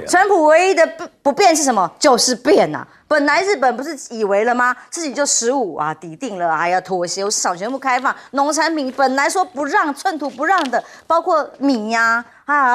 川普唯一的不变是什么？就是变啊！本来日本不是以为了吗？自己就15啊抵定了，哎呀妥协，市场全部开放，农产品本来说不让，寸土不让的，包括米呀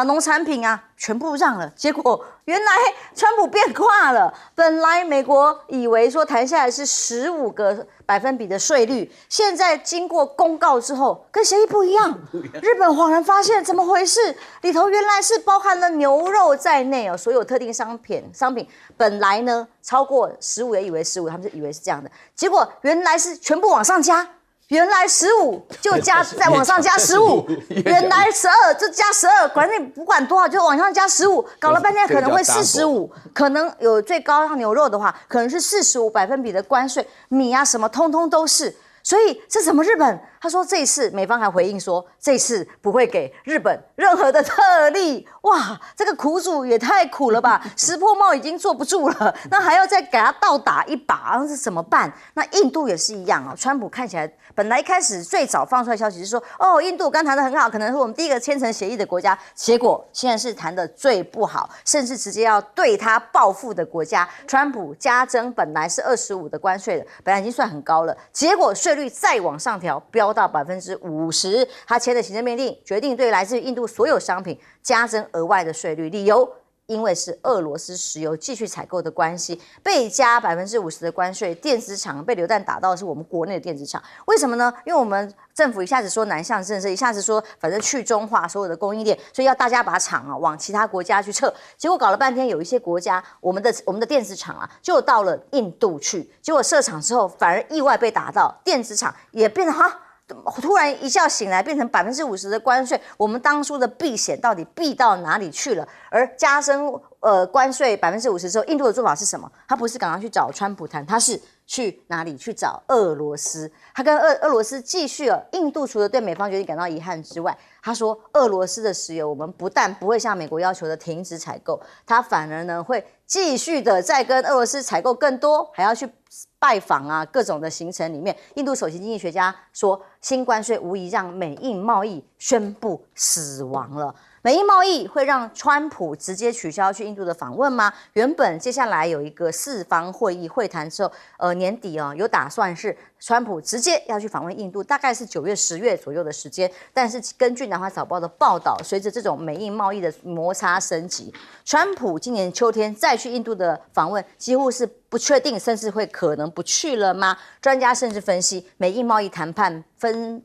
农产品啊，全部让了。结果原来川普变卦了，本来美国以为说谈下来是15个百分比的税率，现在经过公告之后，跟协议不一样。日本恍然发现怎么回事？里头原来是包含了牛肉在内哦，所有特定商品本来呢超过15也以为15，他们就以为是这样的，结果原来是全部往上加。原来15就加，再往上加15，原来12就加12，管你不管多少就往上加15，搞了半天可能会45，可能有最高像牛肉的话，可能是45百分比的关税，米啊什么通通都是。所以这怎么日本？他说这一次美方还回应说，这次不会给日本任何的特例。哇，这个苦主也太苦了吧！石破茂已经坐不住了，那还要再给他倒打一把，那是怎么办？那印度也是一样啊。川普看起来本来一开始最早放出来消息是说，哦，印度刚谈得很好，可能是我们第一个签成协议的国家，结果现在是谈得最不好，甚至直接要对他报复的国家。川普加征本来是25%的关税的，本来已经算很高了，结果税率再往上调，飙到50%。他签的行政命令决定对来自于印度所有商品加征额外的税率，理由因为是俄罗斯石油继续采购的关系，被加50%的关税，电子厂被流弹打到的是我们国内的电子厂。为什么呢？因为我们政府一下子说南向政策，一下子说反正去中化所有的供应链，所以要大家把厂往其他国家去撤。结果搞了半天，有一些国家我们的电子厂就到了印度去，结果设厂之后反而意外被打到，电子厂也变得突然一觉醒来，变成50%的关税，我们当初的避险到底避到哪里去了？而加征关税50%之后，印度的做法是什么？他不是赶快去找川普谈，他是去哪里？去找俄罗斯。他跟俄罗斯继续印度除了对美方决定感到遗憾之外，他说俄罗斯的石油我们不但不会像美国要求的停止采购，他反而呢会继续的再跟俄罗斯采购更多，还要去拜访各种的行程里面。印度首席经济学家说，新关税无疑让美印贸易宣布死亡了。美印贸易会让川普直接取消去印度的访问吗？原本接下来有一个4方会谈之后，年底有打算是川普直接要去访问印度，大概是9月、10月左右的时间。但是根据南华早报的报道，随着这种美印贸易的摩擦升级，川普今年秋天再去印度的访问几乎是不确定，甚至会可能不去了吗？专家甚至分析，美印贸易谈判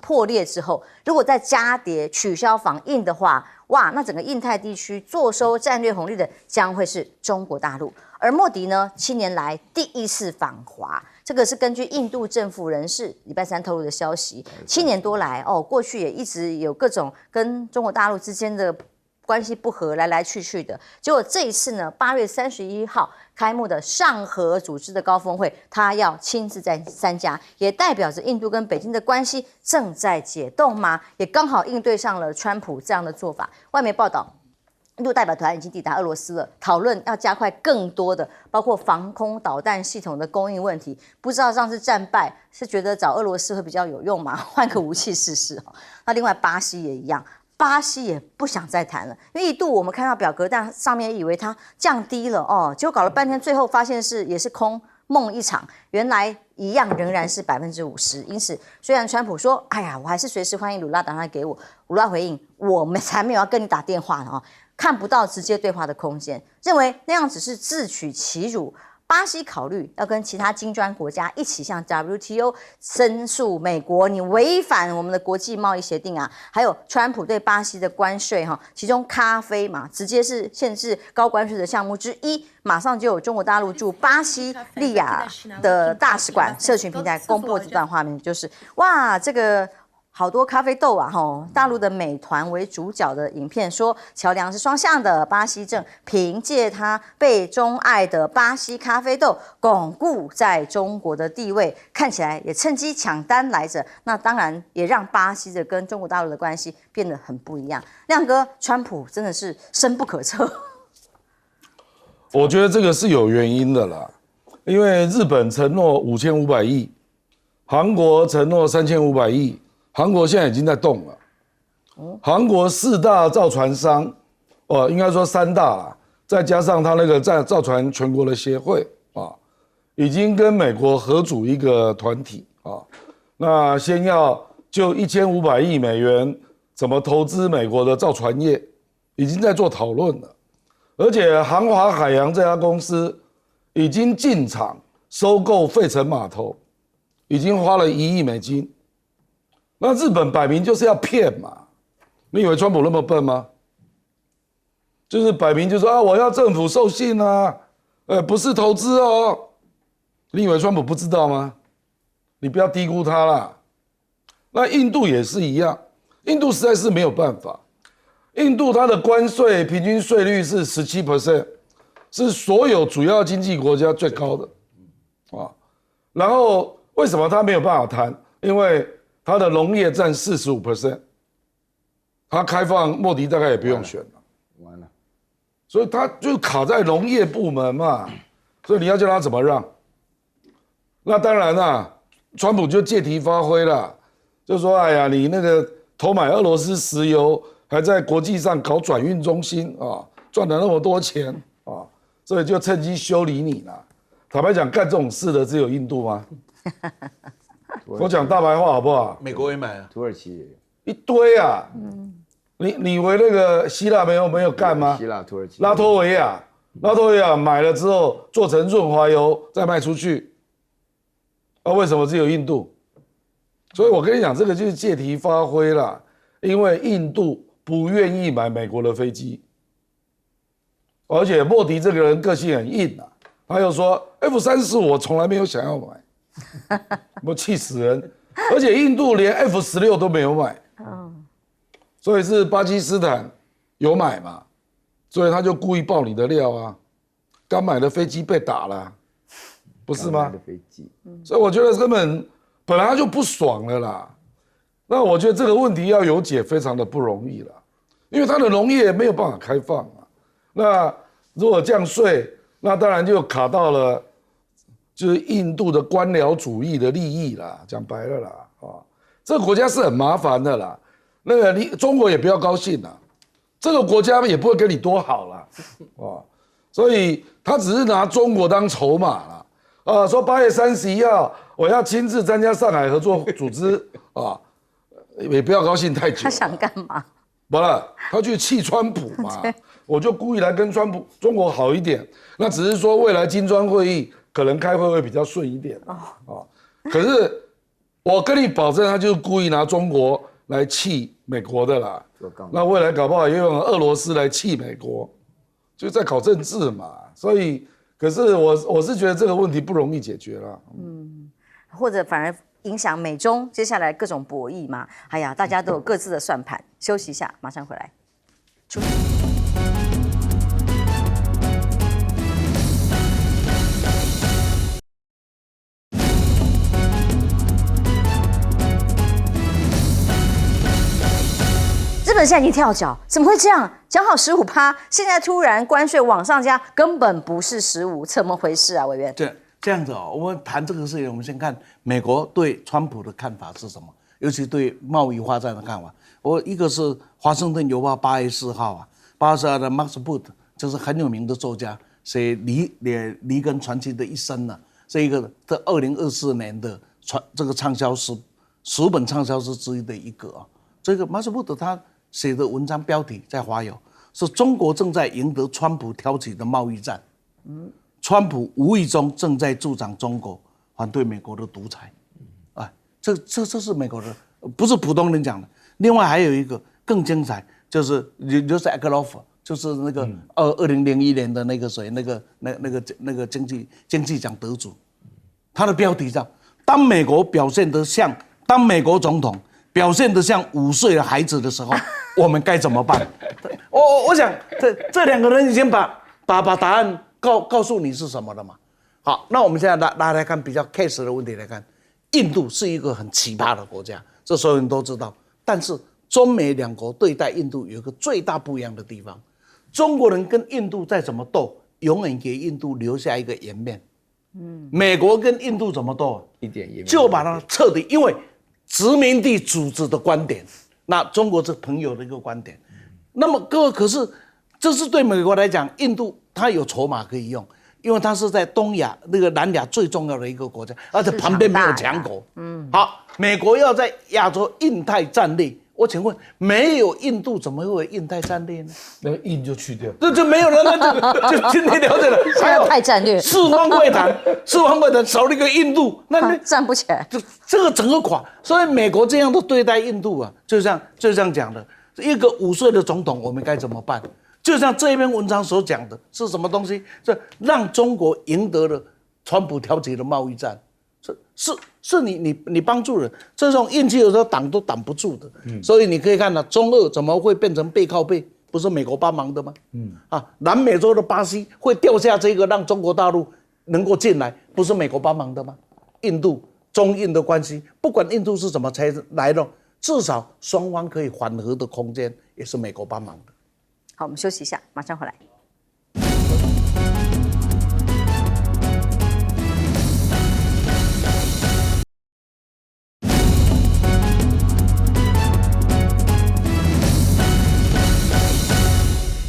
破裂之后，如果再加跌取消访印的话，哇，那整个印太地区坐收战略红利的将会是中国大陆。而莫迪呢，7年来第一次访华，这个是根据印度政府人士礼拜3透露的消息。7年多来，过去也一直有各种跟中国大陆之间的关系不和，来来去去的。结果这一次呢，8月31号开幕的上合组织的高峰会，他要亲自在参加，也代表着印度跟北京的关系正在解冻吗？也刚好应对上了川普这样的做法。外媒报道，印度代表团已经抵达俄罗斯了，讨论要加快更多的包括防空导弹系统的供应问题。不知道上次战败是觉得找俄罗斯会比较有用吗？换个武器试试。那另外巴西也一样。巴西也不想再谈了，因为一度我们看到表格但上面以为它降低了结果搞了半天，最后发现也是空梦一场，原来一样仍然是50%。因此，虽然川普说，哎呀，我还是随时欢迎鲁拉打电话给我，鲁拉回应，我们才没有要跟你打电话呢看不到直接对话的空间，认为那样只是自取其辱。巴西考虑要跟其他金砖国家一起向 WTO 申诉美国你违反我们的国际贸易协定还有川普对巴西的关税其中咖啡嘛，直接是限制高关税的项目之一。马上就有中国大陆驻巴西利亚的大使馆社群平台公布这段画面，就是哇，这个好多咖啡豆大陆的美团为主角的影片说，桥梁是双向的，巴西正凭借它被钟爱的巴西咖啡豆巩固在中国的地位，看起来也趁机抢单来着。那当然也让巴西的跟中国大陆的关系变得很不一样。亮哥，川普真的是深不可测。我觉得这个是有原因的啦，因为日本承诺5500亿，韩国承诺3500亿。韩国现在已经在动了，韩国4大造船商，应该说3大啦，再加上他那个造船全国的协会啊，已经跟美国合组一个团体啊，那先要就1500亿美元怎么投资美国的造船业，已经在做讨论了。而且航华海洋这家公司已经进场收购费城码头，已经花了1亿美金。那日本摆明就是要骗嘛，你以为川普那么笨吗？就是摆明就说啊，我要政府授信啊，不是投资哦。你以为川普不知道吗？你不要低估他啦。那印度也是一样，印度实在是没有办法。印度它的关税平均税率是17%，是所有主要经济国家最高的啊。然后为什么它没有办法谈？因为它的农业占45%，它开放莫迪大概也不用选了，完了，所以它就卡在农业部门嘛。所以你要叫他怎么让？那当然啦，川普就借题发挥了，就说哎呀，你那个偷买俄罗斯石油。还在国际上搞转运中心啊，赚了那么多钱啊，所以就趁机修理你了。坦白讲，干这种事的只有印度吗？我讲大白话好不好？美国也买啊，土耳其也有，一堆啊。你以为那个希腊没有干吗？希腊、土耳其、拉脱维亚买了之后做成润滑油再卖出去，为什么只有印度？所以我跟你讲，这个就是借题发挥啦，因为印度不愿意买美国的飞机，而且莫迪这个人个性很硬啊，他又说 F-35我从来没有想要买，我气死人！而且印度连 F-16都没有买，所以是巴基斯坦有买嘛，所以他就故意爆你的料啊，刚买的飞机被打了，不是吗？飞机，所以我觉得根本来他就不爽了啦。那我觉得这个问题要有解非常的不容易了，因为它的农业没有办法开放啊。那如果降税，那当然就卡到了就是印度的官僚主义的利益啦。讲白了啦，这个国家是很麻烦的啦。那个中国也不要高兴啦，这个国家也不会跟你多好啦，所以他只是拿中国当筹码啦。说8月31号我要亲自参加上海合作组织啊。也不要高兴太久。他想干嘛？不了，他去气川普嘛，我就故意来跟中国好一点。那只是说未来金砖会议可能开会会比较顺一点可是我跟你保证，他就是故意拿中国来气美国的啦。那未来搞不好也用俄罗斯来气美国，就在搞政治嘛。所以，可是我是觉得这个问题不容易解决啦。或者反而影响美中接下来各种博弈嘛？哎呀，大家都有各自的算盘。休息一下，马上回来。日本现在已经跳脚，怎么会这样？讲好15%，现在突然关税往上加，根本不是15%，怎么回事啊？委员，这样子我们谈这个事情，我们先看美国对川普的看法是什么，尤其对贸易发展的看法。一个是《华盛顿邮报》8月4号啊，8月4号的 Max Boot 就是很有名的作家，写里根传奇的一生呢，这2024年的这个畅销诗10本畅销诗之一的一个啊。这个 Max Boot 他写的文章标题在华友是中国正在赢得川普挑起的贸易战，川普无意中正在助长中国反对美国的独裁，这是美国的，不是普通人讲的。另外还有一个更精彩，就是艾克洛夫，就是那个2001年的那个谁，那个经济奖得主，他的标题叫“当美国总统表现得像5岁的孩子的时候，我们该怎么办？”我想这两个人已经把答案告诉你是什么了嘛？好，那我们现在拉来看比较 case 的问题来看，印度是一个很奇葩的国家，这所有人都知道。但是中美两国对待印度有一个最大不一样的地方，中国人跟印度再怎么斗，永远给印度留下一个颜面。美国跟印度怎么斗？一点颜面就把它彻底，因为殖民地组织的观点，那中国是朋友的一个观点。那么各位可是这是对美国来讲，印度它有筹码可以用，因为它是在东亚那个南亚最重要的一个国家，而且旁边没有强国。好，美国要在亚洲印太战略，我请问，没有印度怎么会有印太战略呢？那个印就去掉，这就没有了，那就今天了解了。现在太战略，四方会谈少了一个印度，那站不起来。这个整个垮。所以美国这样的对待印度啊，就这样讲的。一个5岁的总统，我们该怎么办？就像这篇文章所讲的，是什么东西？这让中国赢得了川普挑起的贸易战，是你帮助了，这种运气有时候挡都挡不住的。所以你可以看到，中俄怎么会变成背靠背？不是美国帮忙的吗？南美洲的巴西会掉下这个让中国大陆能够进来，不是美国帮忙的吗？印度中印的关系，不管印度是怎么才来的，至少双方可以缓和的空间，也是美国帮忙的。好，我们休息一下，马上回来。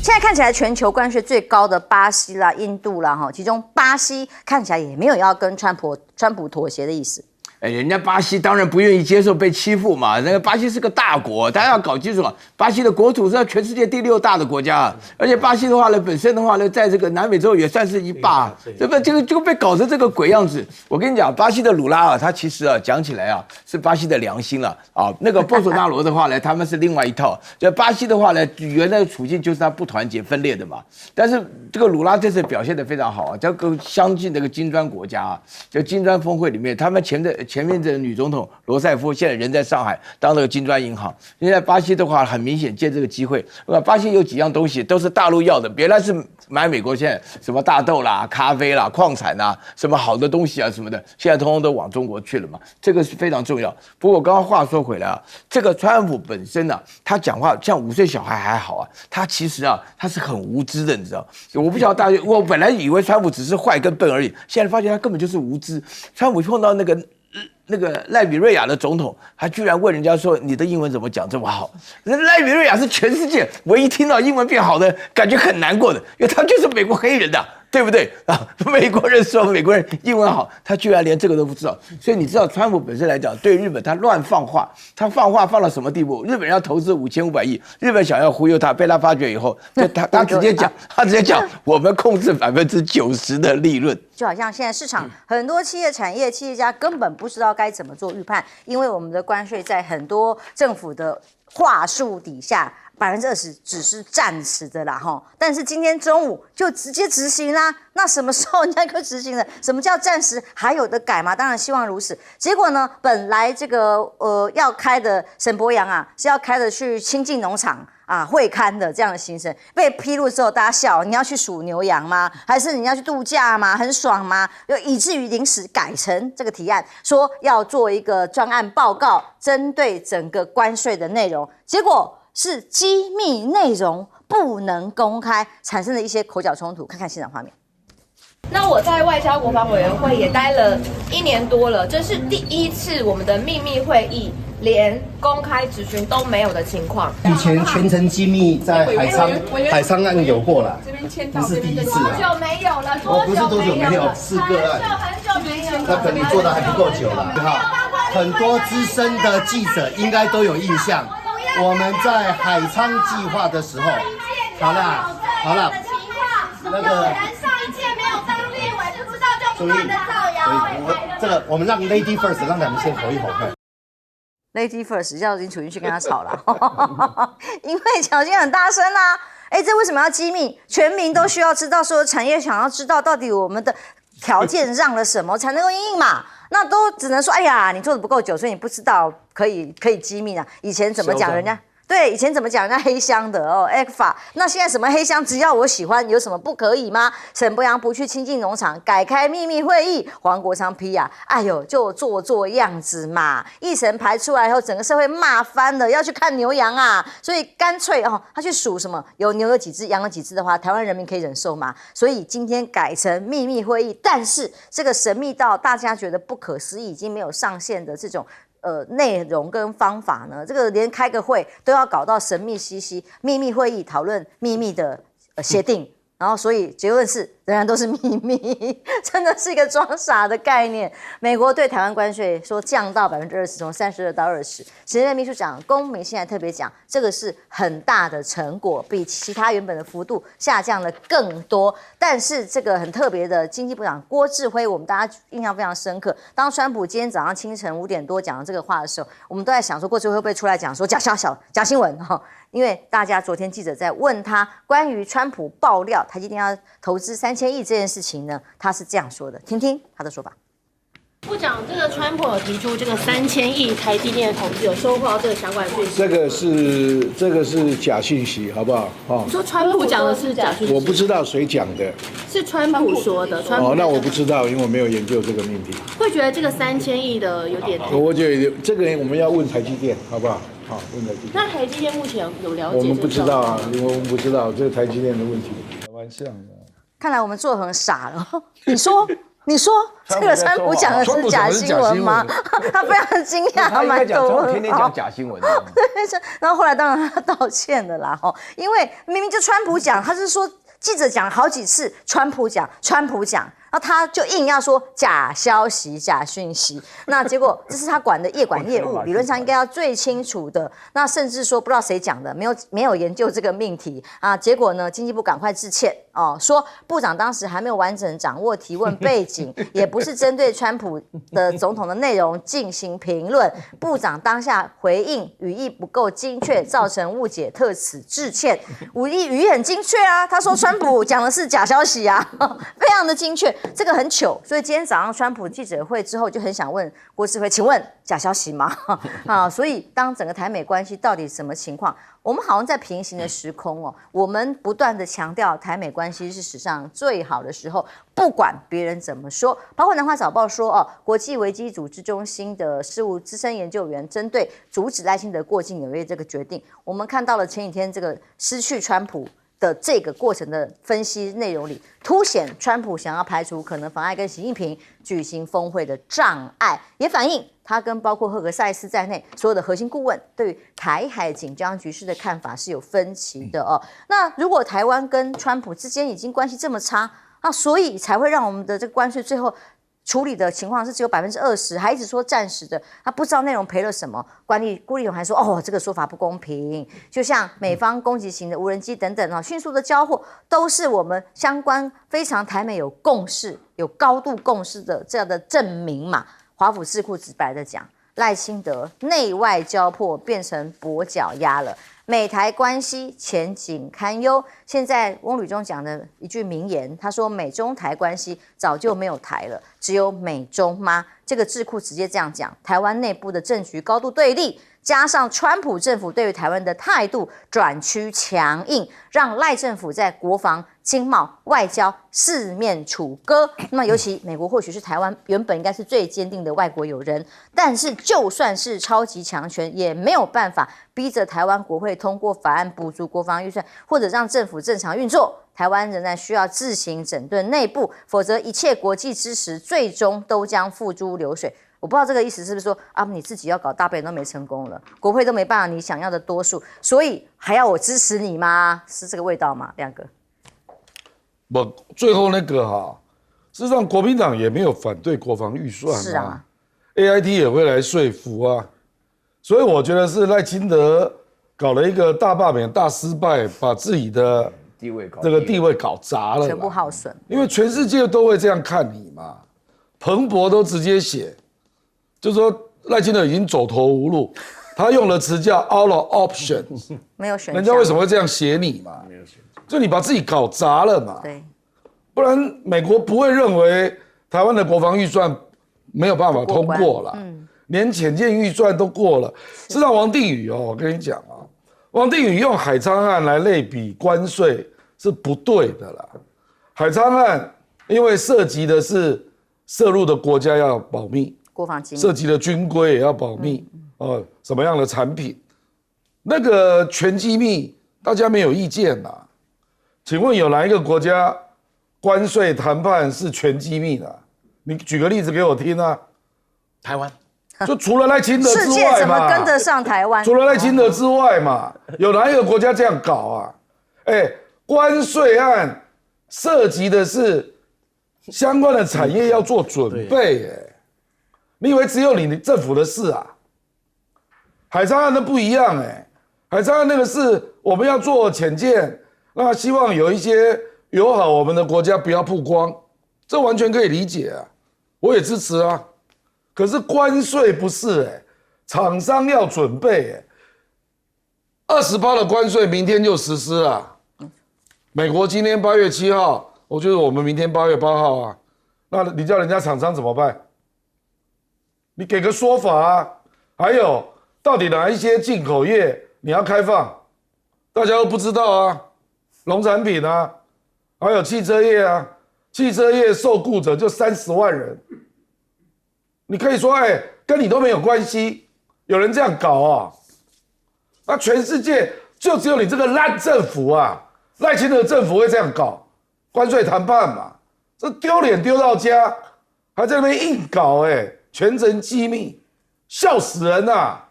现在看起来全球关税最高的巴西啦、印度啦，哈，其中巴西看起来也没有要跟川普妥协的意思。人家巴西当然不愿意接受被欺负嘛。那个巴西是个大国，大家要搞清楚啊，巴西的国土是全世界第6大的国家，而且巴西的话呢，本身的话呢，在这个南美洲也算是一霸，这个就被搞成这个鬼样子。我跟你讲，巴西的鲁拉啊，他其实啊讲起来啊是巴西的良心了啊。那个波索纳罗的话呢，他们是另外一套。就巴西的话呢，原来的处境就是他不团结分裂的嘛。但是这个鲁拉这次表现得非常好啊，这个相信这个金砖国家啊，就金砖峰会里面，他们前面这个女总统罗塞夫现在人在上海当这个金砖银行。现在巴西的话，很明显借这个机会，巴西有几样东西都是大陆要的，原来是买美国现在什么大豆啦、咖啡啦、矿产啊，什么好的东西啊什么的，现在通通都往中国去了嘛，这个是非常重要。不过刚刚话说回来啊，这个川普本身啊，他讲话像5岁小孩还好啊，他其实啊他是很无知的，你知道？我不晓得我本来以为川普只是坏跟笨而已，现在发现他根本就是无知。川普碰到那个赖比瑞亚的总统，他居然问人家说：“你的英文怎么讲这么好？”赖比瑞亚是全世界唯一听到英文变好的，感觉很难过的，因为他就是美国黑人的。对不对啊？美国人说美国人英文好，他居然连这个都不知道。所以你知道，川普本身来讲，对日本他乱放话，他放话放到什么地步？日本人要投资5500亿，日本想要忽悠他，被他发觉以后，他直接讲，我们控制90%的利润。就好像现在市场很多企业产业企业家根本不知道该怎么做预判，因为我们的关税在很多政府的话术底下。20%只是暂时的啦，哈，但是今天中午就直接执行啦。那什么时候人家可以执行的？什么叫暂时？还有的改吗？当然希望如此。结果呢，本来这个要开的沈伯洋啊，是要开的去清境农场啊会勘的这样的行程，被披露之后，大家笑，你要去数牛羊吗？还是你要去度假吗？很爽吗？以至于临时改成这个提案，说要做一个专案报告，针对整个关税的内容，结果。是机密内容不能公开，产生的一些口角冲突。看看现场画面。那我在外交国防委员会也待了1年多了，这是第1次我们的秘密会议连公开质询都没有的情况。以前全程机密在海昌案有过了，不是第1次了。多久没有了？不是多久没有，是个案。很久没有了。那可能你做的还不够久了。好，很多资深的记者应该都有印象。我们在海昌计划的时候，好了，那个人上一届没有当立委，不知道就不断的造谣。我们让 Lady First 让他们先吼一吼。Lady First 叫林楚云去跟他吵了，因为小金很大声啦。这为什么要机密？全民都需要知道，所有产业想要知道到底我们的条件让了什么才能够因应嘛。那都只能说，哎呀，你做的不够久，所以你不知道可以机密啊。以前怎么讲人家？对，以前怎么讲人家黑箱的哦 ，ECFA。那现在什么黑箱，只要我喜欢，有什么不可以吗？沈伯洋不去清境农场，改开秘密会议，黄国昌批啊，哎呦，就做样子嘛。一审排出来以后，整个社会骂翻了，要去看牛羊啊，所以干脆他去数什么有牛有几只，羊有几只的话，台湾人民可以忍受吗？所以今天改成秘密会议，但是这个神秘到大家觉得不可思议，已经没有上限的这种。内容跟方法呢，这个连开个会都要搞到神秘兮兮，秘密会议讨论秘密的协定。然后，所以结论是仍然都是秘密，真的是一个装傻的概念。美国对台湾关税说降到20%，从32%到20%。行政院秘书长龚明鑫还特别讲，这个是很大的成果，比其他原本的幅度下降了更多。但是这个很特别的经济部长郭志辉，我们大家印象非常深刻。当川普今天早上清晨5点多讲了这个话的时候，我们都在想说，郭志辉会不会出来讲说假新闻哈？因为大家昨天记者在问他关于川普爆料台积电要投资3000亿这件事情呢，他是这样说的，听听他的说法。部长，这个川普有提出这个3000亿台积电的投资，有收获到这个相关讯息。这个是假讯息，好不好？你说川普讲的是假讯息？我不知道谁讲的。是川普说的。那我不知道，因为我没有研究这个命题。会觉得这个3000亿的有点？我觉得这个我们要问台积电，好不好？好，问台积电。那台积电目前有了解？我们不知道啊，因为我们不知道这是台积电的问题。蛮像的。看来我们做得很傻了。你说这个川普讲的是假新闻吗？他非常惊讶，他应该讲，蛮天天讲假新闻的。然后后来当然他道歉了啦，因为明明就川普讲，他是说记者讲好几次，川普讲，然后他就硬要说假消息、假讯息，那结果这是他管的业管业务，理论上应该要最清楚的。那甚至说不知道谁讲的，没有研究这个命题啊。结果呢，经济部赶快致歉说部长当时还没有完整掌握提问背景，也不是针对川普的总统的内容进行评论。部长当下回应语义不够精确，造成误解，特此致歉。语义很精确啊，他说川普讲的是假消息啊，非常的精确。这个很糗，所以今天早上川普记者会之后就很想问郭志辉，请问假消息吗？所以当整个台美关系到底什么情况？我们好像在平行的时空我们不断的强调台美关系是史上最好的时候，不管别人怎么说，包括南华早报说国际危机组织中心的事务资深研究员针对阻止赖清德过境纽约这个决定，我们看到了前几天这个失去川普的这个过程的分析内容里，凸显川普想要排除可能妨碍跟习近平举行峰会的障碍，也反映他跟包括赫格塞斯在内所有的核心顾问对于台海紧张局势的看法是有分歧的那如果台湾跟川普之间已经关系这么差，那所以才会让我们的这个关税最后处理的情况是只有20%，还一直说暂时的，他不知道内容赔了什么。顾立勇还说这个说法不公平，就像美方攻击型的无人机等等迅速的交货，都是我们相关非常台美有共识、有高度共识的这样的证明嘛。华府智库直白的讲，赖清德内外交迫变成跛脚鸭了。美台关系前景堪忧。现在翁旅中讲的一句名言，他说美中台关系早就没有台了，只有美中吗？这个智库直接这样讲，台湾内部的政局高度对立，加上川普政府对于台湾的态度转趋强硬，让赖政府在国防、经贸、外交四面楚歌。那么尤其美国或许是台湾原本应该是最坚定的外国友人，但是就算是超级强权，也没有办法逼着台湾国会通过法案补足国防预算，或者让政府正常运作。台湾仍然需要自行整顿内部，否则一切国际支持最终都将付诸流水。我不知道这个意思是不是说你自己要搞大备都没成功了，国会都没办法你想要的多数，所以还要我支持你吗？是这个味道吗？亮哥，最后那个事实上国民党也没有反对国防预算是啊 ，AIT 也会来说服所以我觉得是赖清德搞了一个大罢免大失败，把自己的地位搞砸了，全部耗损。因为全世界都会这样看你嘛。彭博都直接写，就说赖清德已经走投无路，他用的词叫 out of options， 没有选项。人家为什么会这样写你嘛？没有选项，就你把自己搞砸了嘛。对，不然美国不会认为台湾的国防预算没有办法通过了。连潜舰预算都过了。是让王定宇我跟你讲王定宇用海昌案来类比关税是不对的啦。海昌案因为涉及的是涉入的国家要保密，国防机密，涉及的军规也要保密什么样的产品，那个全机密大家没有意见啦。请问有哪一个国家关税谈判是全机密的？你举个例子给我听啊。台湾。就除了赖清德之外嘛，世界怎么跟得上台湾？除了赖清德之外嘛，有哪一个国家这样搞关税案涉及的是相关的产业要做准备，你以为只有你政府的事啊？海参案的不一样，海参案那个是我们要做潜舰，那希望有一些友好我们的国家不要曝光，这完全可以理解啊，我也支持啊。可是关税不是，厂商要准备，20%的关税明天就实施了。美国今天8月7号，我觉得我们明天8月8号啊，那你叫人家厂商怎么办？你给个说法啊！还有，到底哪一些进口业你要开放？大家都不知道啊。农产品啊，还有汽车业啊，汽车业受雇者就30万人。你可以说，跟你都没有关系，有人这样搞啊？那全世界就只有你这个烂政府啊，赖清德政府会这样搞关税谈判嘛？这丢脸丢到家，还在那边硬搞，全程机密，笑死人啊！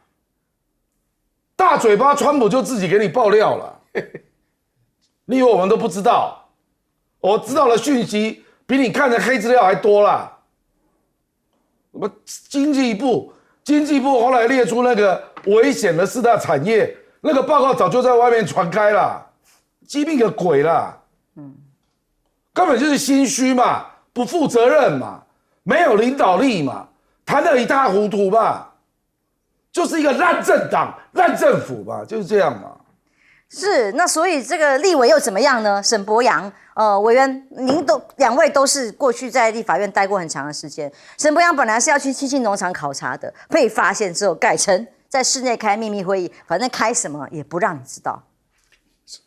大嘴巴川普就自己给你爆料了，你以为我们都不知道？我知道的讯息比你看的黑资料还多啦。什么经济部后来列出那个危险的4大产业，那个报告早就在外面传开了，机密个鬼啦！根本就是心虚嘛，不负责任嘛，没有领导力嘛，谈得一塌糊涂嘛，就是一个烂政党、烂政府嘛，就是这样嘛。是，那所以这个立委又怎么样呢？沈伯洋，委员，两位都是过去在立法院待过很长的时间。沈伯洋本来是要去七星农场考察的，被发现之后改成在室内开秘密会议，反正开什么也不让你知道。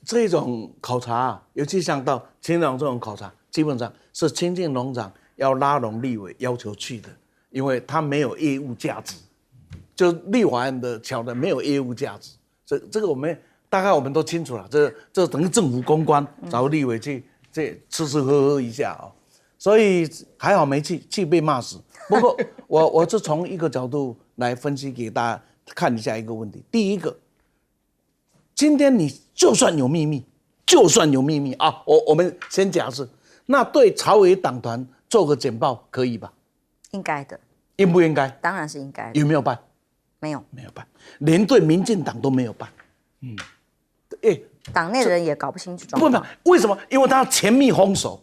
这种考察，尤其像到青农这种考察，基本上是亲近农场要拉拢立委要求去的，因为它没有业务价值，就立法院的桥段没有业务价值。这个我们大概我们都清楚了，这等于政府公关，找立委去这吃吃喝喝一下啊，所以还好没去被骂死。不过我是从一个角度来分析给大家看一下一个问题。第一个，今天你就算有秘密啊，我们先假设，那对朝野党团做个简报可以吧？应该的。应不应该？当然是应该的。有没有办？没有办，连对民进党都没有办。党内的人也搞不清楚状况。不，为什么？因为他前密封锁，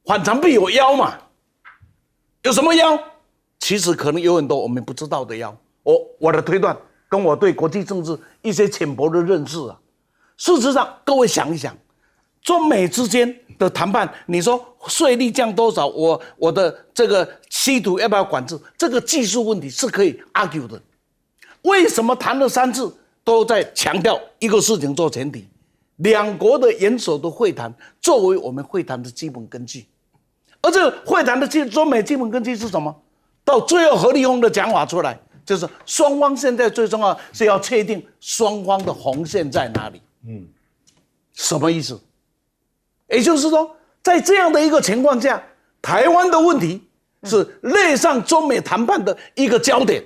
反常必有妖嘛。有什么妖？其实可能有很多我们不知道的妖。我的推断跟我对国际政治一些浅薄的认识啊，事实上，各位想一想，中美之间的谈判，你说税率降多少，我的这个稀土要不要管制，这个技术问题是可以 argue 的。为什么谈了3次都在强调一个事情做前提，两国的元首的会谈作为我们会谈的基本根据，而这个会谈的中美基本根据是什么？到最后何立峰的讲法出来，就是双方现在最重要是要确定双方的红线在哪里。什么意思？也就是说，在这样的一个情况下，台湾的问题是列上中美谈判的一个焦点。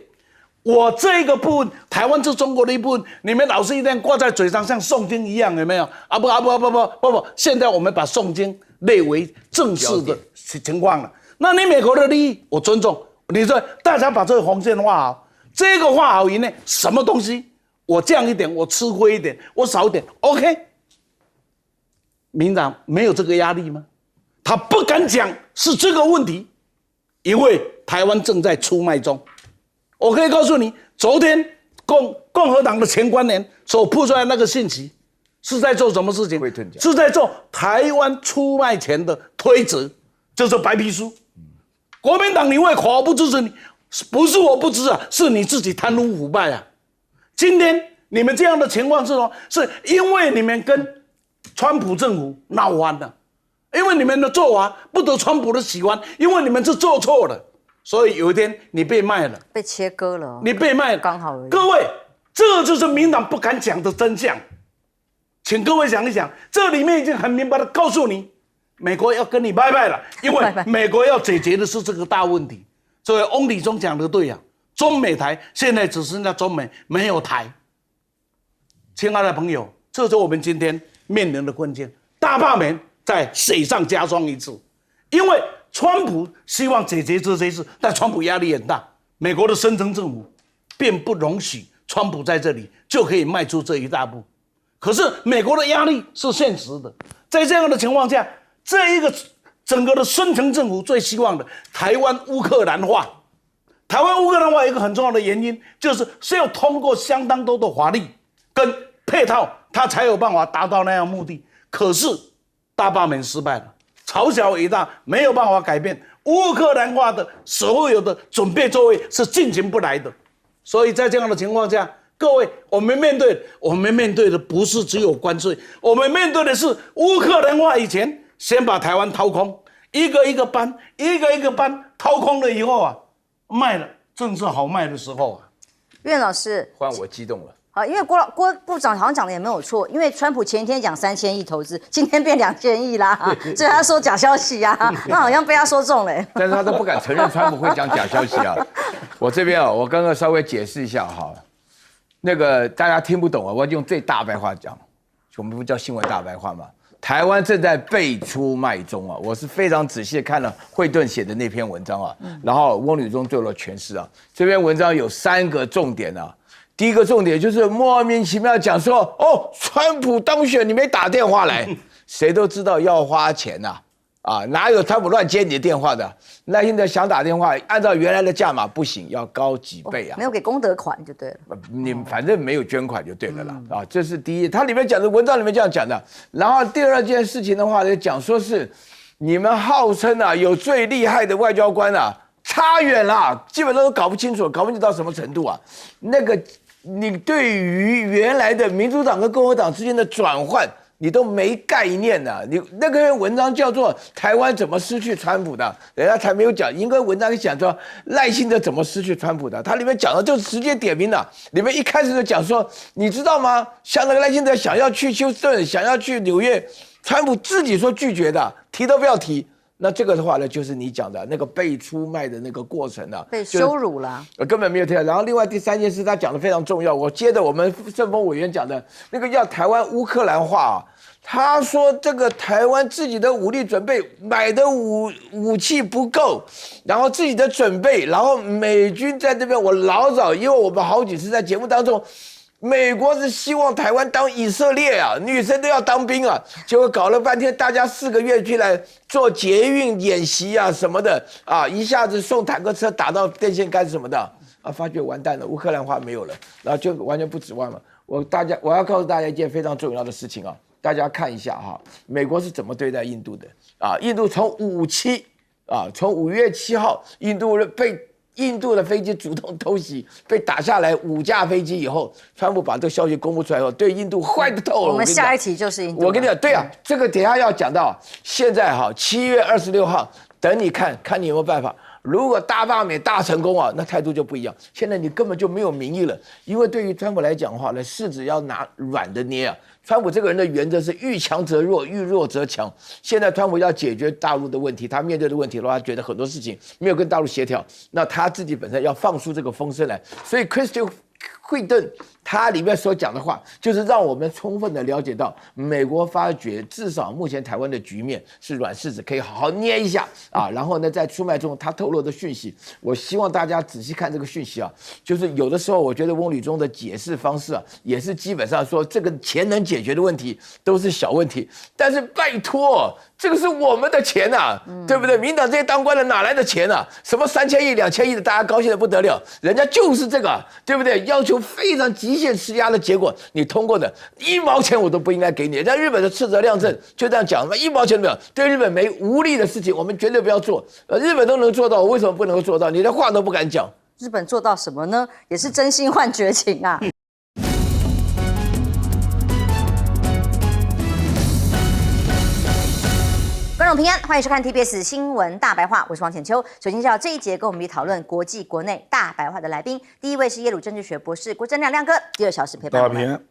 我这个部分，台湾是中国的一部分，你们老是一定挂在嘴上，像诵经一样，有没有？不，现在我们把诵经列为正式的情况了。那你美国的利益，我尊重。你说大家把这个红线画好，这个画好以内，什么东西我降一点，我吃亏一点，我少一点 ，OK。民党没有这个压力吗？他不敢讲是这个问题，因为台湾正在出卖中。我可以告诉你，昨天共和党的前官员所铺出来那个信息，是在做什么事情？是在做台湾出卖钱的推责，就是白皮书。国民党你为何不支持你？不是我不支持啊，是你自己贪污腐败啊！今天你们这样的情况是什么？是因为你们跟川普政府闹翻了，因为你们的做法不得川普的喜欢，因为你们是做错了。所以有一天你被卖了，被切割了，你被卖了，刚好而已。各位，这就是民党不敢讲的真相。请各位想一想，这里面已经很明白的告诉你，美国要跟你拜拜了，因为美国要解决的是这个大问题。所以翁立中讲的对啊，中美台现在只剩下中美，没有台。亲爱的朋友，这就是我们今天面临的困境，大罢免再水上加霜一次。因为川普希望解决这些事，但川普压力很大，美国的深层政府并不容许川普在这里就可以迈出这一大步。可是美国的压力是现实的，在这样的情况下，这一个整个的深层政府最希望的台湾乌克兰化。台湾乌克兰化有一个很重要的原因，就是需要通过相当多的法律跟配套，它才有办法达到那样的目的。可是大罢免失败了，朝小伟大，没有办法改变乌克兰化的所有的准备作为是进行不来的。所以在这样的情况下，各位，我们面对的不是只有关税，我们面对的是乌克兰化以前先把台湾掏空，一个一个搬掏空了以后啊，卖了正是好卖的时候啊。苑老师，换我激动了。好，因为郭部长好像讲的也没有错，因为川普前一天讲3000亿投资，今天变2000亿啦，所以他说假消息啊，那好像被他说中了。但是他都不敢承认川普会讲假消息啊。我这边啊，我刚刚稍微解释一下哈，那个大家听不懂啊，我用最大白话讲，我们不叫新闻大白话吗？台湾正在被出卖中啊！我是非常仔细看了惠顿写的那篇文章啊，然后翁履中做了诠释啊。这篇文章有3个重点啊。第一个重点就是莫名其妙讲说，哦，川普当选你没打电话来，谁都知道要花钱呐，哪有川普乱接你的电话的？赖清德想打电话，按照原来的价码不行，要高几倍啊！没有给功德款就对了。你反正没有捐款就对了啦，这是第一。他里面讲的文章里面这样讲的。然后第二件事情的话呢，讲说是你们号称啊有最厉害的外交官啊，差远了，基本上都搞不清楚到什么程度啊？那个你对于原来的民主党跟共和党之间的转换，你都没概念呐、你那个文章叫做台湾怎么失去川普的，人家才没有讲。应该文章讲说赖清德怎么失去川普的，它里面讲的就直接点名了。里面一开始就讲说，你知道吗？像那个赖清德想要去休斯顿，想要去纽约，川普自己说拒绝的，提都不要提。那这个的话呢，就是你讲的那个被出卖的那个过程啊，被羞辱了，根本没有提到。然后另外第3件事，他讲的非常重要。我接着我们政风委员讲的那个要台湾乌克兰化啊，他说这个台湾自己的武力准备买的武器不够，然后自己的准备，然后美军在这边，我老早因为我们好几次在节目当中。美国是希望台湾当以色列啊，女生都要当兵啊，结果搞了半天，大家4个月去来做捷运演习啊什么的啊，一下子送坦克车打到电线杆什么的啊，发觉完蛋了，乌克兰化没有了，然后就完全不指望了。我要告诉大家一件非常重要的事情啊，大家看一下哈，美国是怎么对待印度的啊？印度从5月7号，印度的飞机主动偷袭，被打下来5架飞机以后，川普把这个消息公布出来后，对印度坏得透了。我们下一题就是印度。我跟你讲，对啊，这个等一下要讲到。现在7月26号，等你看你有没有办法。如果大罢免大成功啊，那态度就不一样。现在你根本就没有民意了，因为对于川普来讲的话呢，柿子要拿软的捏啊。川普这个人的原则是遇强则弱，遇弱则强。现在川普要解决大陆的问题，他面对的问题的话，他觉得很多事情没有跟大陆协调，那他自己本身要放出这个风声来。所以 Christie 惠顿他里面所讲的话，就是让我们充分的了解到，美国发觉至少目前台湾的局面是软柿子，可以好好捏一下啊。然后呢，在出卖中他透露的讯息，我希望大家仔细看这个讯息啊，就是有的时候我觉得翁履中的解释方式啊，也是基本上说这个钱能解决的问题都是小问题，但是拜托，这个是我们的钱啊，对不对？民党这些当官的哪来的钱啊？什么3000亿、2000亿的，大家高兴的不得了，人家就是这个，对不对？要求非常极限施压的结果，你通过的1毛钱我都不应该给你。人家日本的斥责亮正就这样讲，1毛钱都没有，对日本没无力的事情，我们绝对不要做。日本都能做到，我为什么不能够做到？你的话都不敢讲。日本做到什么呢？也是真心换绝情啊。观众平安，欢迎收看 TBS 新闻大白话，我是王浅秋。首先介绍这一节跟我们一起讨论国际国内大白话的来宾，第一位是耶鲁政治学博士郭正亮亮哥，第2小时陪伴我们。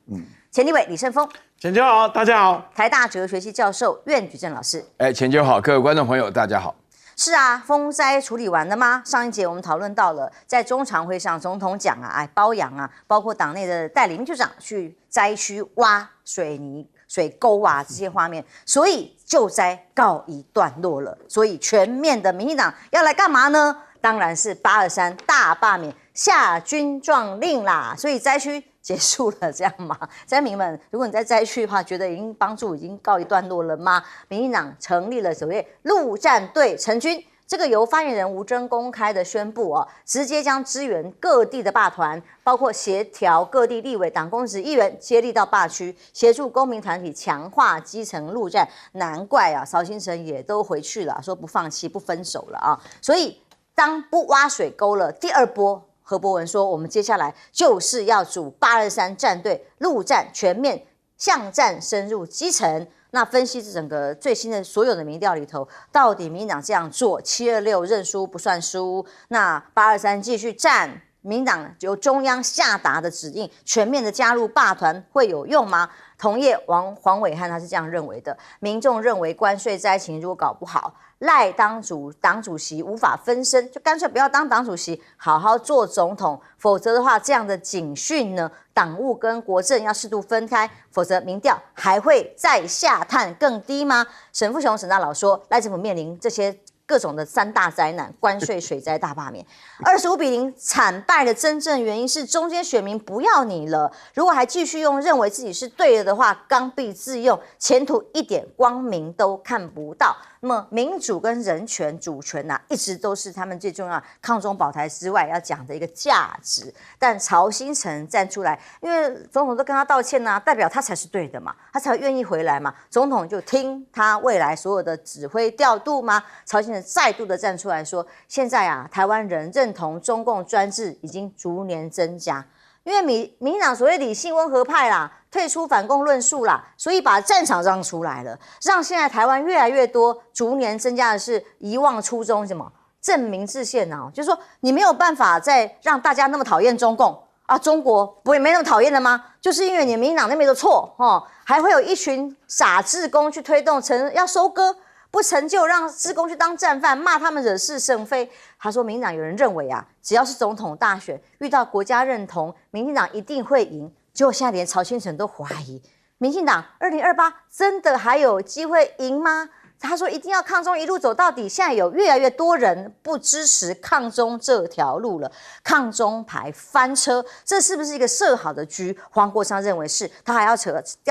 前立委李胜峰，浅秋好，大家好。台大哲学系教授苑举正老师，浅秋好，各位观众朋友大家好。是啊，风灾处理完了吗？上一节我们讨论到了，在中常会上，总统讲啊，包养啊，包括党内的代理秘书长去灾区挖水泥、水沟啊这些画面，所以救灾告一段落了。所以全面的民进党要来干嘛呢？当然是823大罢免、下军状令啦。所以灾区结束了，这样吗？灾民们，如果你在灾区的话，觉得帮助已经告一段落了吗？民进党成立了所谓陆战队成军，这个由发言人吴峥公开的宣布哦，直接将支援各地的罢团，包括协调各地立委、党公职议员接力到罢区，协助公民团体强化基层陆战。难怪啊，曹兴诚也都回去了，说不放弃、不分手了啊。所以当不挖水沟了，第二波。何博文说：“我们接下来就是要组823战队，陆战全面巷战深入基层。那分析这整个最新的所有的民调里头，到底民进党这样做，726认输不算输，那823继续战，民进党由中央下达的指令，全面的加入罢团会有用吗？”同业黄伟汉他是这样认为的，民众认为关税灾情如果搞不好，赖党主席无法分身，就干脆不要当党主席，好好做总统。否则的话，这样的警讯呢，党务跟国政要适度分开，否则民调还会再下探更低吗？沈富雄沈大佬说，赖政府面临这些各种的3大灾难，关税、水灾、大罢免，25-0惨败的真正原因是中间选民不要你了。如果还继续用认为自己是对的的话，刚愎自用，前途一点光明都看不到。那么民主跟人权、主权啊，一直都是他们最重要抗中保台之外要讲的一个价值。但曹兴诚站出来，因为总统都跟他道歉啊，代表他才是对的嘛，他才会愿意回来嘛。总统就听他未来所有的指挥调度吗？曹兴诚再度的站出来说，现在啊，台湾人认同中共专制已经逐年增加。因为民进党所谓理性温和派啦，退出反共论述啦，所以把战场让出来了，让现在台湾越来越多，逐年增加的是遗忘初衷，什么正名制宪啊，就是说你没有办法再让大家那么讨厌中共啊，中国不会没那么讨厌了吗？就是因为你民进党那边的错哦，还会有一群傻志工去推动要收割。不成就让志工去当战犯，骂他们惹是生非。他说，民进党有人认为啊，只要是总统大选遇到国家认同，民进党一定会赢。结果现在连曹兴诚都怀疑，民进党2028真的还有机会赢吗？他说一定要抗中一路走到底，现在有越来越多人不支持抗中这条路了，抗中牌翻车，这是不是一个设好的局？黄国昌认为是，他还要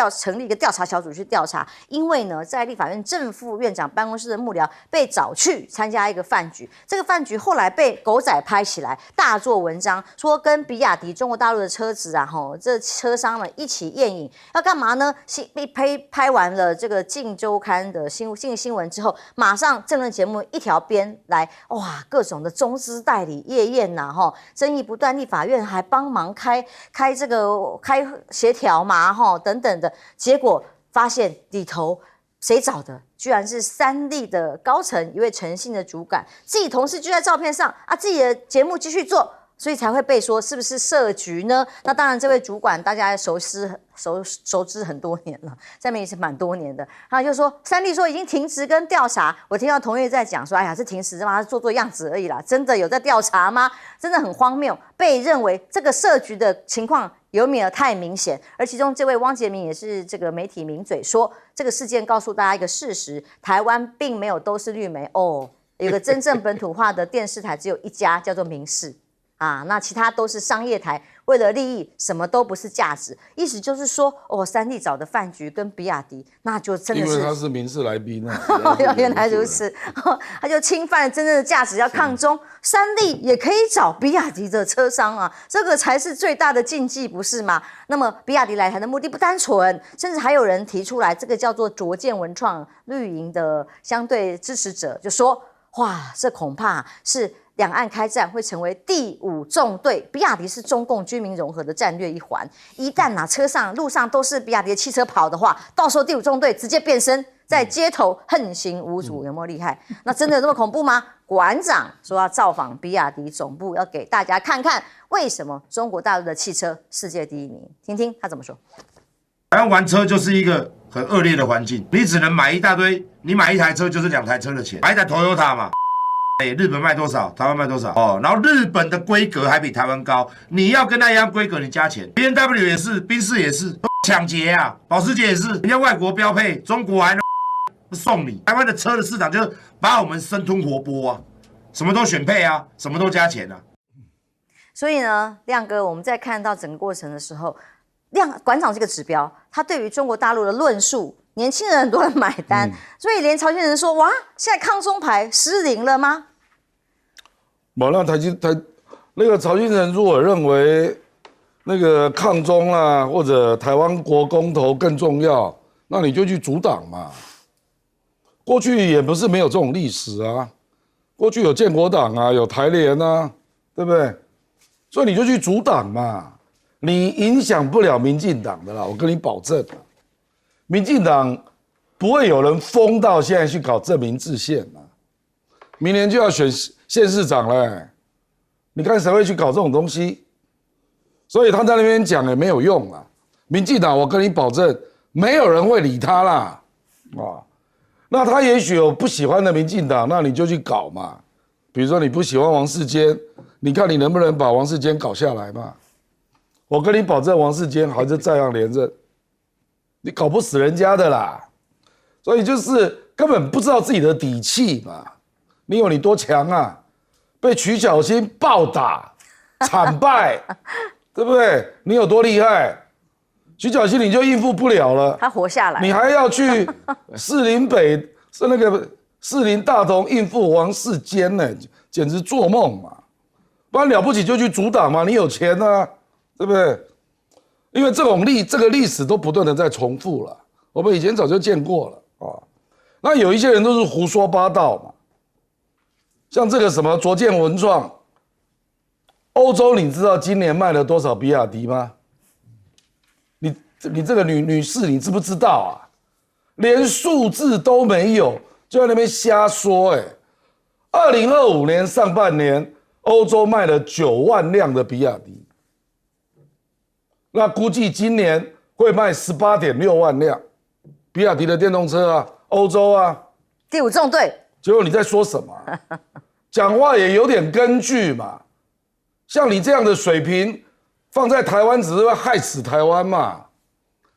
成立一个调查小组去调查，因为呢，在立法院正副院长办公室的幕僚被找去参加一个饭局，这个饭局后来被狗仔拍起来，大做文章，说跟比亚迪中国大陆的车子啊，这车商们一起宴饮，要干嘛呢？被拍完了这个《镜周刊》的新闻之后，马上政论节目一条边来，哇，各种的中资代理夜宴呐，争议不断，立法院还帮忙开协调嘛，等等的，结果发现里头谁找的？居然是3立的高层一位诚信的主管，自己同事就在照片上啊，自己的节目继续做。所以才会被说是不是设局呢？那当然，这位主管大家熟知很多年了，在媒体是蛮多年的。他就说，3立说已经停职跟调查，我听到同业在讲说，哎呀，是停职吗？做样子而已啦，真的有在调查吗？真的很荒谬，被认为这个设局的情况有没有太明显？而其中这位汪杰明也是这个媒体名嘴说，这个事件告诉大家一个事实：台湾并没有都是绿媒哦，有个真正本土化的电视台只有一家，叫做民视。啊，那其他都是商业台，为了利益，什么都不是价值。意思就是说，3立找的饭局跟比亚迪，那就真的是因为他是民事来宾啊。原来如此，他就侵犯真正的价值，要抗中。3立也可以找比亚迪的车商啊，这个才是最大的禁忌，不是吗？那么比亚迪来台的目的不单纯，甚至还有人提出来，这个叫做卓见文创绿营的相对支持者就说，哇，这恐怕是两岸开战会成为第5纵队，比亚迪是中共军民融合的战略一环。一旦车上、路上都是比亚迪的汽车跑的话，到时候第5纵队直接变身，在街头横行无阻，有没有厉害？那真的有这么恐怖吗？馆长说要造访比亚迪总部，要给大家看看为什么中国大陆的汽车世界第1名。听听他怎么说。台湾玩车就是一个很恶劣的环境，你只能买一大堆，你买一台车就是2台车的钱，买一台 Toyota 嘛。日本卖多少，台湾卖多少哦，然后日本的规格还比台湾高，你要跟他一样规格，你加钱。BMW 也是，宾士也是，抢劫啊，保时捷也是，人家外国标配，中国还送你。台湾的车的市场就是把我们生吞活剥啊，什么都选配啊，什么都加钱啊。所以呢，亮哥，我们在看到整个过程的时候，馆长这个指标，他对于中国大陆的论述，年轻人很多人买单，所以连朝鲜人说，哇，现在抗中牌失灵了吗？那那个朝鲜人如果认为那个抗中啦，或者台湾国公投更重要，那你就去阻挡嘛。过去也不是没有这种历史啊，过去有建国党啊，有台联啊，对不对？所以你就去阻挡嘛，你影响不了民进党的啦，我跟你保证。民进党不会有人疯到现在去搞正名制宪啊，明年就要选县市长了，你看谁会去搞这种东西？所以他在那边讲也没有用啊。民进党，我跟你保证，没有人会理他啦，啊，那他也许有不喜欢的民进党，那你就去搞嘛。比如说你不喜欢王世坚，你看你能不能把王世坚搞下来嘛？我跟你保证，王世坚还是照样连任，你搞不死人家的啦。所以就是根本不知道自己的底气嘛。你有你多强啊？被曲小新暴打，惨败，对不对？你有多厉害？曲小新你就应付不了了，他活下来，你还要去士林北是那个士林大同应付王世坚呢，简直做梦嘛！不然了不起就去阻挡嘛，你有钱啊，对不对？因为这个历史都不断的在重复了，我们以前早就见过了啊。那有一些人都是胡说八道嘛，像这个什么卓见文创，欧洲你知道今年卖了多少比亚迪吗？你这个女士你知不知道啊？连数字都没有，就在那边瞎说2025年上半年，欧洲卖了9万辆的比亚迪，那估计今年会卖18.6万辆比亚迪的电动车啊，欧洲啊，第5纵队。结果你在说什么啊？讲话也有点根据嘛。像你这样的水平，放在台湾只是会害死台湾嘛。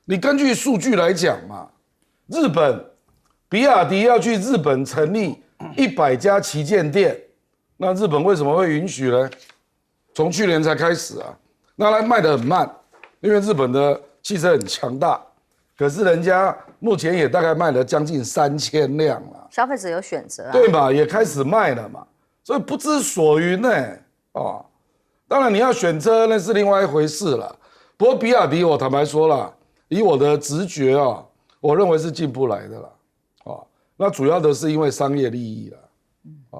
你根据数据来讲嘛，日本比亚迪要去日本成立100家旗舰店，那日本为什么会允许呢？从去年才开始啊，那它卖得很慢，因为日本的汽车很强大，可是人家目前也大概卖了将近3000辆了，消费者有选择啊，对嘛，也开始卖了嘛，所以不知所云呢，当然你要选车那是另外一回事了。不过比亚迪我坦白说了，以我的直觉啊，我认为是进不来的啦，那主要的是因为商业利益啦，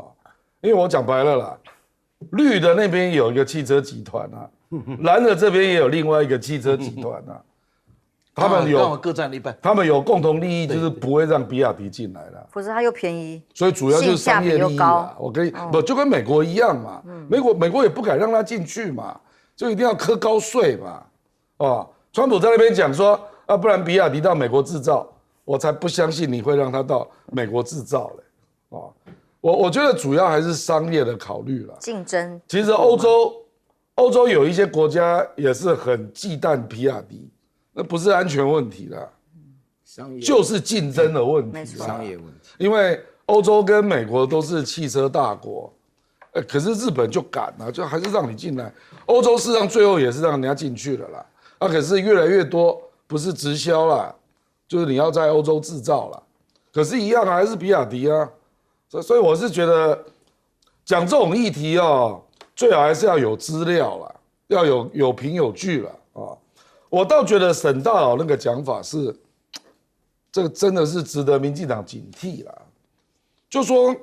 因为我讲白了啦，绿的那边有一个汽车集团啊，蓝的这边也有另外一个汽车集团啊，他们有各占一半，他们有共同利益，就是不会让比亚迪进来了，否则它又便宜，所以主要就是商业利益啦。我跟不就跟美国一样嘛，美国也不敢让他进去嘛，就一定要课高税嘛，川普在那边讲说啊，不然比亚迪到美国制造，我才不相信你会让他到美国制造嘞，我觉得主要还是商业的考虑了，竞争。其实欧洲有一些国家也是很忌惮比亚迪，那不是安全问题啦，就是竞争的问题，商业问题。因为欧洲跟美国都是汽车大国，可是日本就敢啊，就还是让你进来。欧洲事实上最后也是让人家进去了啦，可是越来越多不是直销啦，就是你要在欧洲制造啦，可是一样还是比亚迪啊，所以我是觉得讲这种议题最好还是要有资料啦，要有凭有据啦我倒觉得沈大佬那个讲法是，这个真的是值得民进党警惕啦。就说，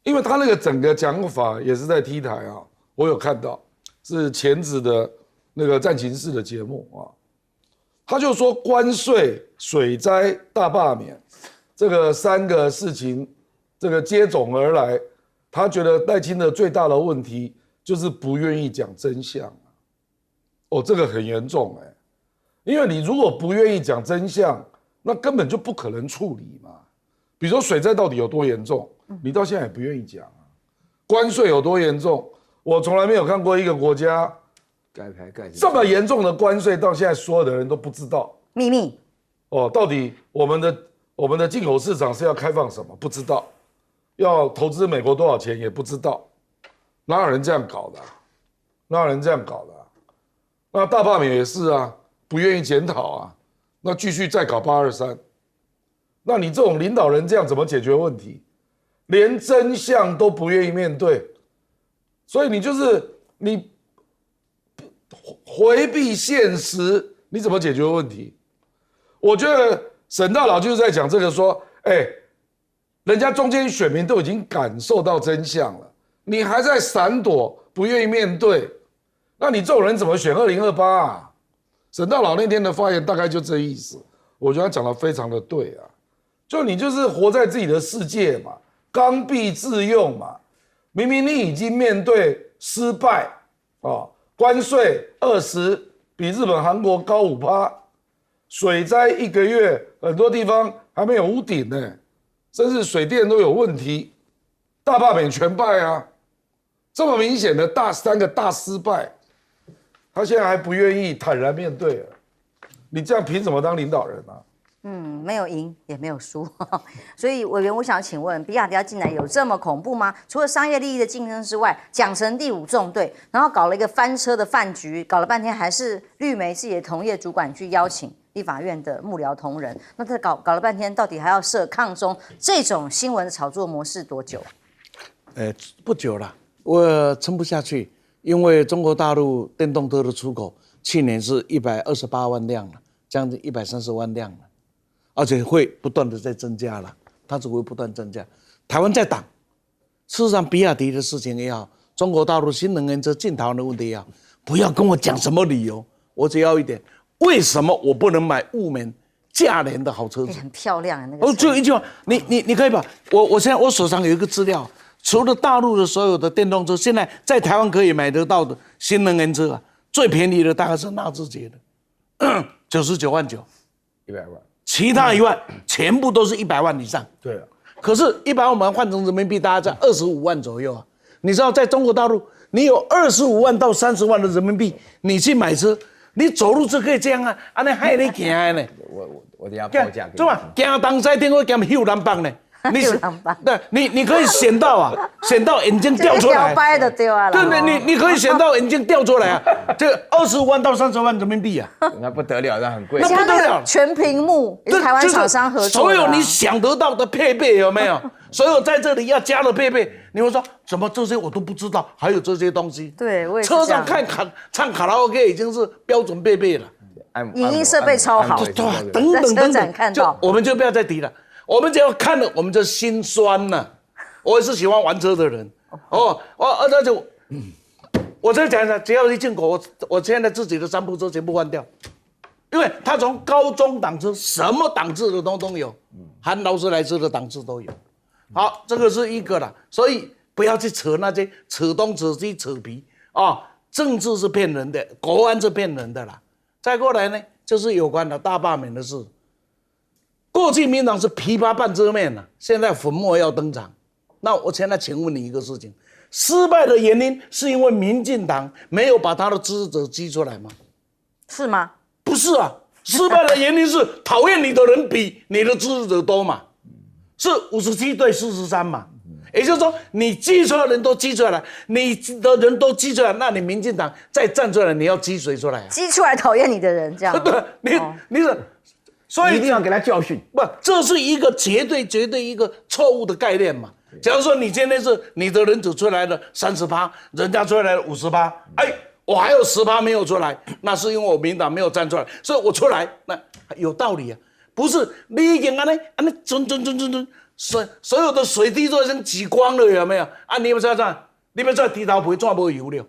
因为他那个整个讲法也是在 T 台我有看到，是前子的那个战情室的节目他就说关税、水灾、大罢免这个3个事情，这个接踵而来，他觉得赖清德最大的问题就是不愿意讲真相这个很严重因为你如果不愿意讲真相，那根本就不可能处理嘛。比如说水灾到底有多严重，你到现在也不愿意讲关税有多严重，我从来没有看过一个国家这么严重的关税，到现在所有的人都不知道秘密哦。到底我们的进口市场是要开放什么？不知道，要投资美国多少钱也不知道，哪有人这样搞的、啊？哪有人这样搞的、啊？那大罢免也是啊，不愿意检讨啊，那继续再搞823。那你这种领导人这样怎么解决问题？连真相都不愿意面对，所以你就是你回避现实，你怎么解决问题？我觉得沈大佬就是在讲这个，说，人家中间选民都已经感受到真相了，你还在闪躲，不愿意面对，那你这种人怎么选2028啊？沈大佬那天的发言大概就这意思，我觉得他讲的非常的对啊，就你就是活在自己的世界嘛。刚愎自用嘛，明明你已经面对失败啊，关税20%比日本、韩国高5%，水灾1个月很多地方还没有屋顶呢，甚至水电都有问题，大罢免全败啊，这么明显的3个大失败，他现在还不愿意坦然面对了，你这样凭什么当领导人啊？没有赢也没有输，所以委员，我想请问，比亚迪要进来有这么恐怖吗？除了商业利益的竞争之外，讲成第5纵队，然后搞了一个翻车的饭局，搞了半天还是绿媒自己的同业主管去邀请立法院的幕僚同仁，那这搞了半天，到底还要设抗中，这种新闻的炒作模式多久？不久了，我撑不下去，因为中国大陆电动车的出口去年是128万辆了，将近130万辆了。而且会不断的在增加了，它只会不断增加。台湾在挡，事实上比亚迪的事情也好，中国大陆新能源车进台湾的问题也好，不要跟我讲什么理由，我只要一点，为什么我不能买雾门价廉的好车子？很漂亮啊，那个。就一句话，你可以把我现在我手上有一个资料，除了大陆的所有的电动车，现在在台湾可以买得到的新能源车啊，最便宜的大概是纳智捷的，99.9万，100万。其他1万全部都是100万以上。对啊，可是100万我们换成人民币，大概在25万左右啊。你知道，在中国大陆，你有25万到30万的人民币，你去买车，你走路就可以这样啊，安尼害你行的呢。我等下报价给你。怎么？行东西顶我兼秀南棒呢？你可以选到啊，选到眼睛掉出来，掰的对啊，对，你可以选到眼睛掉出来啊，这25万到30万人民币啊，那不得了，那很贵，那不得了，全屏幕，也是台湾厂商合作，所有你想得到的配备有没有？所有在这里要加的配备，你会说怎么这些我都不知道，还有这些东西。对，我也是车上唱卡拉 OK 已经是标准配备了，影音设备超好，等等，看到我们就不要再提了。我们只要看了，我们就心酸了。我也是喜欢玩车的人，那就，我再讲一下，只要一进口，我现在自己的3部车全部换掉，因为它从高中档次什么档次的都有，含劳斯莱斯的档次都有。好，这个是一个了，所以不要去扯那些扯东扯西扯皮啊，政治是骗人的，国安是骗人的啦。再过来呢，就是有关的大罢免的事。过去民党是琵琶半遮面了，现在粉墨要登场。那我现在请问你一个事情：失败的原因是因为民进党没有把他的支持者激出来吗？是吗？不是啊，失败的原因是讨厌你的人比你的支持者多嘛，是57对43嘛。也就是说，你激出来的人都激出来了，你的人都激出来，那你民进党再站出来，你要激谁出来啊？激出来讨厌你的人，这样。对，你是。所以一定要给他教训，不，这是一个绝对一个错误的概念嘛。假如说你今天是你的人只出来了30%，人家出来了50%，我还有10%没有出来，那是因为我民党没有站出来，所以我出来，那有道理啊。不是你已经安尼准，所有的水滴都已经挤光了，有没有？啊，你们知道，你们知道低头皮怎么油了？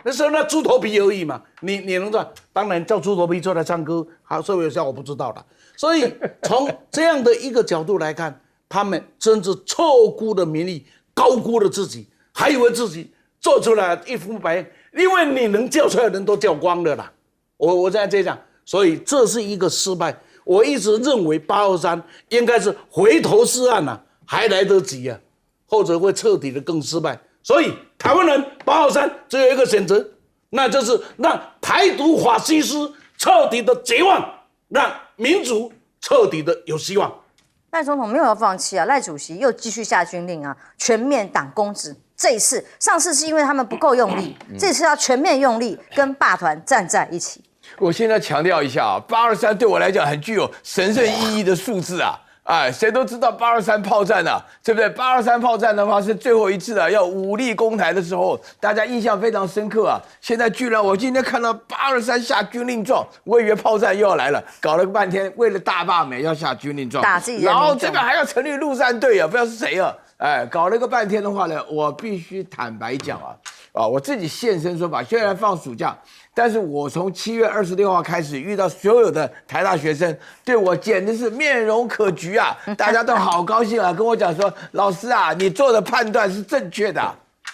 那时候那猪头皮而已嘛，你能赚？当然叫猪头皮出来唱歌，好，所以有效我不知道了。所以从这样的一个角度来看，他们真是错估了民意，高估了自己，还以为自己做出来一呼百应，因为你能叫出来的人都叫光了啦。我现在这样，所以这是一个失败。我一直认为823应该是回头是岸啊，还来得及啊，或者会彻底的更失败。所以台湾人8号山只有一个选择，那就是让台独法西斯彻底的绝望，让民主彻底的有希望。赖总统没有要放弃啊，赖主席又继续下军令啊，全面党公职。这一次，上次是因为他们不够用力，这次要全面用力，跟霸团站在一起。我现在强调一下啊，823对我来讲很具有神圣意义的数字啊！哎，谁都知道823炮战啊，对不对？823炮战的话是最后一次啊，要武力攻台的时候，大家印象非常深刻啊。现在居然我今天看到823下军令状，我以为炮战又要来了，搞了个半天，为了大罢免要下军令状，打自己的民众，然后这边还要成立陆战队啊，不知道是谁啊。哎，搞了个半天的话呢，我必须坦白讲啊，我自己现身说法，虽然放暑假，但是我从7月26号开始遇到所有的台大学生，对我简直是面容可掬啊，大家都好高兴啊，跟我讲说，老师啊，你做的判断是正确的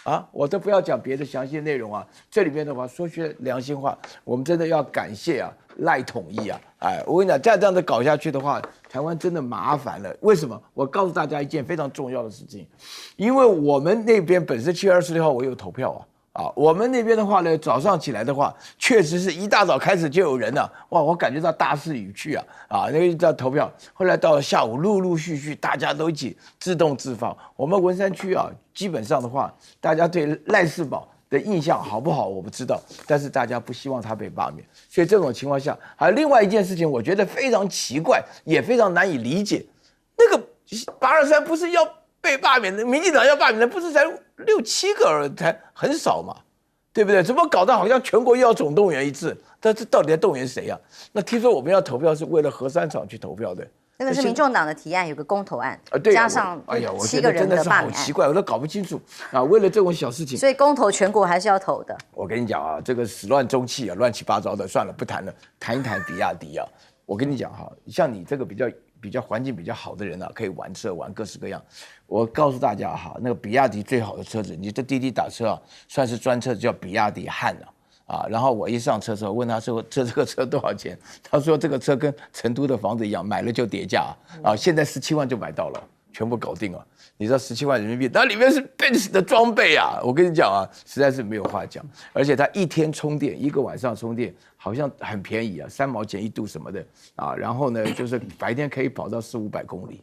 啊，我都不要讲别的详细内容啊，这里面的话说句良心话，我们真的要感谢啊赖统一啊，哎，我跟你讲，再这样子搞下去的话，台湾真的麻烦了。为什么？我告诉大家一件非常重要的事情，因为我们那边本身7月26号我有投票啊，我们那边的话呢，早上起来的话，确实是一大早开始就有人了，哇，我感觉到大势已去啊，那个叫投票。后来到了下午，陆陆续续大家都一起自动自发。我们文山区啊，基本上的话，大家对赖士葆的印象好不好我不知道，但是大家不希望他被罢免，所以这种情况下，还有另外一件事情，我觉得非常奇怪，也非常难以理解。那个823不是要被罢免的，民进党要罢免的不是才6、7个而已，才很少嘛，对不对？怎么搞得好像全国又要总动员一次？但这到底在动员谁啊？那听说我们要投票是为了核三厂去投票的。那个是民众党的提案，有个公投案，对，加上7个人的罢免案，好奇怪，我都搞不清楚啊！为了这种小事情，所以公投全国还是要投的。我跟你讲啊，这个始乱终弃啊，乱七八糟的，算了，不谈了，谈一谈比亚迪啊。我跟你讲哈，像你这个比较环境比较好的人啊，可以玩车玩各式各样。我告诉大家哈，那个比亚迪最好的车子，你这滴滴打车啊，算是专车，叫比亚迪汉啊。然后我一上车之后问他说这个车多少钱？他说这个车跟成都的房子一样，买了就跌价啊，现在17万就买到了，全部搞定了。你知道17万人民币，那里面是 Benz 的装备啊！我跟你讲啊，实在是没有话讲。而且它一天充电，1个晚上充电，好像很便宜啊，3毛钱1度什么的啊。然后呢，就是白天可以跑到400-500公里，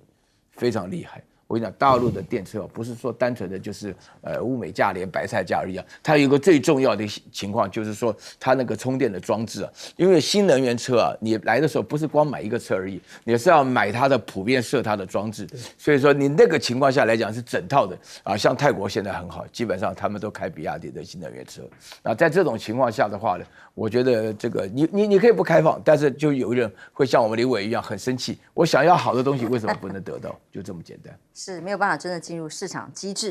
非常厉害。我跟你讲，大陆的电车不是说单纯的就是物美价廉、白菜价而已啊，它有一个最重要的情况就是说它那个充电的装置啊，因为新能源车啊，你来的时候不是光买一个车而已，你是要买它的普遍设它的装置，所以说你那个情况下来讲是整套的啊，像泰国现在很好，基本上他们都开比亚迪的新能源车。那在这种情况下的话呢，我觉得这个你可以不开放，但是就有人会像我们刘伟一样很生气，我想要好的东西为什么不能得到？就这么简单。是没有办法真的进入市场机制。